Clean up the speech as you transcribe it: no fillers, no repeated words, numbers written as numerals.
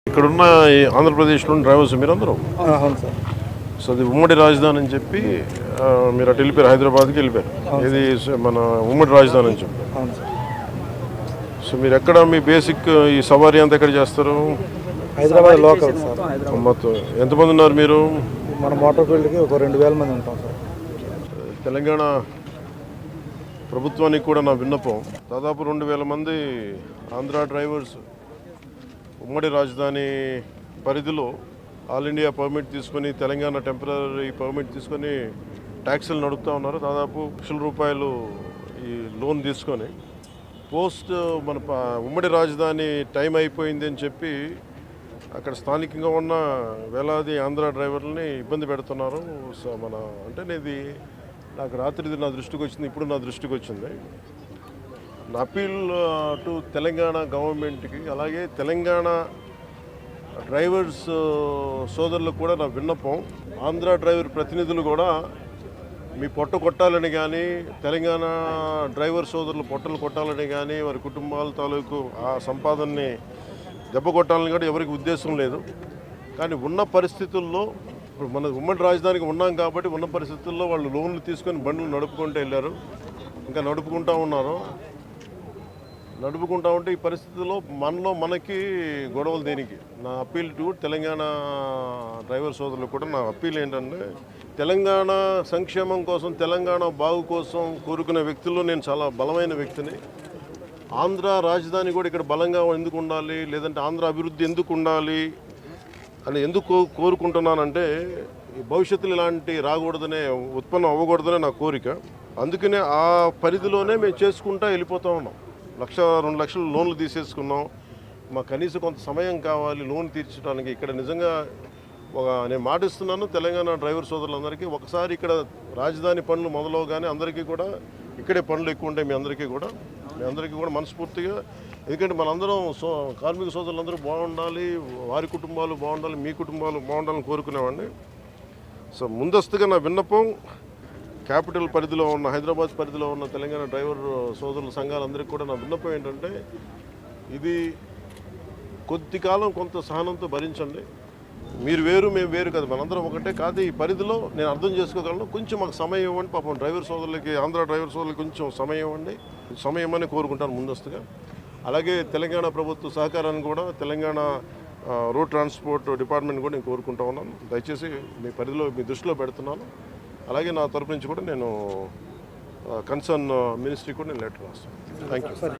ఇక్కడున్న ఆంధ్రప్రదేశ్లోని డ్రైవర్స్ మీరందరూ అవును సార్. సో అది ఉమ్మడి రాజధాని అని చెప్పి మీరు అటు వెళ్ళిపోయారు, హైదరాబాద్కి వెళ్ళిపోయారు. ఇది మన ఉమ్మడి రాజధాని అని చెప్పి. అవును సార్. సో మీరు ఎక్కడ మీ బేసిక్ ఈ సవారీ అంతా ఎక్కడ చేస్తారు? Hyderabad local sir. మొత్తం ఎంతమంది ఉన్నారు మీరు? మన మోటార్ ఫీల్డ్కి ఒక 2000 మంది ఉంటాం సార్. తెలంగాణ ప్రభుత్వానికి కూడా నా విన్నపం, దాదాపు 2000 మంది ఆంధ్ర డ్రైవర్స్ ఉమ్మడి రాజధాని పరిధిలో ఆల్ ఇండియా పర్మిట్ తీసుకొని, తెలంగాణ టెంపరీ పర్మిట్ తీసుకొని ట్యాక్సీలు నడుపుతూ ఉన్నారు. దాదాపు ₹1,00,000 ఈ లోన్ తీసుకొని పోస్ట్ మన ఉమ్మడి రాజధాని టైం అయిపోయింది అని చెప్పి అక్కడ స్థానికంగా ఉన్న వేలాది ఆంధ్ర డ్రైవర్లని ఇబ్బంది పెడుతున్నారు. సో అంటే ఇది నాకు రాత్రిది నా దృష్టికి వచ్చింది, ఇప్పుడు నా దృష్టికి వచ్చింది. నా అపీల్ టు తెలంగాణ గవర్నమెంట్కి, అలాగే తెలంగాణ డ్రైవర్స్ సోదరులకు కూడా నా విన్నపం, ఆంధ్ర డ్రైవర్ ప్రతినిధులు కూడా మీ పొట్ట కొట్టాలని కానీ, తెలంగాణ డ్రైవర్ సోదరులు పొట్టలు కొట్టాలని కానీ, వారి కుటుంబాల తాలూకు ఆ సంపాదనని దెబ్బ కొట్టాలని కూడా ఎవరికి ఉద్దేశం లేదు. కానీ ఉన్న పరిస్థితుల్లో ఇప్పుడు మన ఉమ్మడి రాజధానికి ఉన్నాం కాబట్టి ఉన్న పరిస్థితుల్లో వాళ్ళు లోన్లు తీసుకొని బండ్లు నడుపుకుంటూ వెళ్ళారు, ఇంకా నడుపుకుంటూ ఉన్నారు. నడుపుకుంటూ ఉంటే ఈ పరిస్థితుల్లో మనకి గొడవలు దేనికి? నా అప్పీల్ టు తెలంగాణ డ్రైవర్ సోదరులకు కూడా నా అప్పీల్ ఏంటంటే, తెలంగాణ సంక్షేమం కోసం, తెలంగాణ బాగు కోసం కోరుకునే వ్యక్తుల్లో నేను చాలా బలమైన వ్యక్తిని. ఆంధ్ర రాజధాని కూడా ఇక్కడ బలంగా ఎందుకు ఉండాలి, లేదంటే ఆంధ్ర అభివృద్ధి ఎందుకు ఉండాలి అని ఎందుకు కోరుకుంటున్నానంటే, భవిష్యత్తులో ఇలాంటి రాకూడదనే, ఉత్పన్నం అవ్వకూడదనే నా కోరిక. అందుకనే ఆ పరిధిలోనే మేము చేసుకుంటూ వెళ్ళిపోతూ ఉన్నాం. 1,00,000, 2 లక్షలు లోన్లు తీసేసుకున్నాం. మాకు కనీసం కొంత సమయం కావాలి లోన్ తీర్చడానికి. ఇక్కడ నిజంగా నేను మాటిస్తున్నాను తెలంగాణ డ్రైవర్ సోదరులందరికీ, ఒకసారి ఇక్కడ రాజధాని పనులు మొదలవగానే అందరికీ కూడా ఇక్కడే పనులు ఎక్కువ ఉంటాయి. మీ అందరికీ కూడా మనస్ఫూర్తిగా, ఎందుకంటే మనందరం కార్మిక సోదరులందరూ బాగుండాలి, వారి కుటుంబాలు బాగుండాలి, మీ కుటుంబాలు బాగుండాలని కోరుకునేవాడిని. సో ముందస్తుగా నా విన్నపం, క్యాపిటల్ పరిధిలో ఉన్న, హైదరాబాద్ పరిధిలో ఉన్న తెలంగాణ డ్రైవర్ సోదరుల సంఘాలందరికీ కూడా నా విన్నపం ఏంటంటే, ఇది కొద్ది కాలం కొంత సహనంతో భరించండి. మీరు వేరు, మేము వేరు కదా, మనందరం ఒకటే కాదు. ఈ పరిధిలో నేను అర్థం చేసుకోగలను, కొంచెం మాకు సమయం ఇవ్వండి. పాపం డ్రైవర్ సోదరులకి, ఆంధ్ర డ్రైవర్ సోదరులకి కొంచెం సమయం ఇవ్వండి. సమయం అని కోరుకుంటాను ముందస్తుగా. అలాగే తెలంగాణ ప్రభుత్వ సహకారాన్ని కూడా, తెలంగాణ రోడ్ ట్రాన్స్పోర్ట్ డిపార్ట్మెంట్ కూడా నేను కోరుకుంటా ఉన్నాను. దయచేసి మీ పరిధిలో, మీ దృష్టిలో పెడుతున్నాను. అలాగే నా తరపు నుంచి కూడా నేను కన్సర్న్ మినిస్ట్రీ కూడా నేను లెటర్ రాస్తాను. Thank you.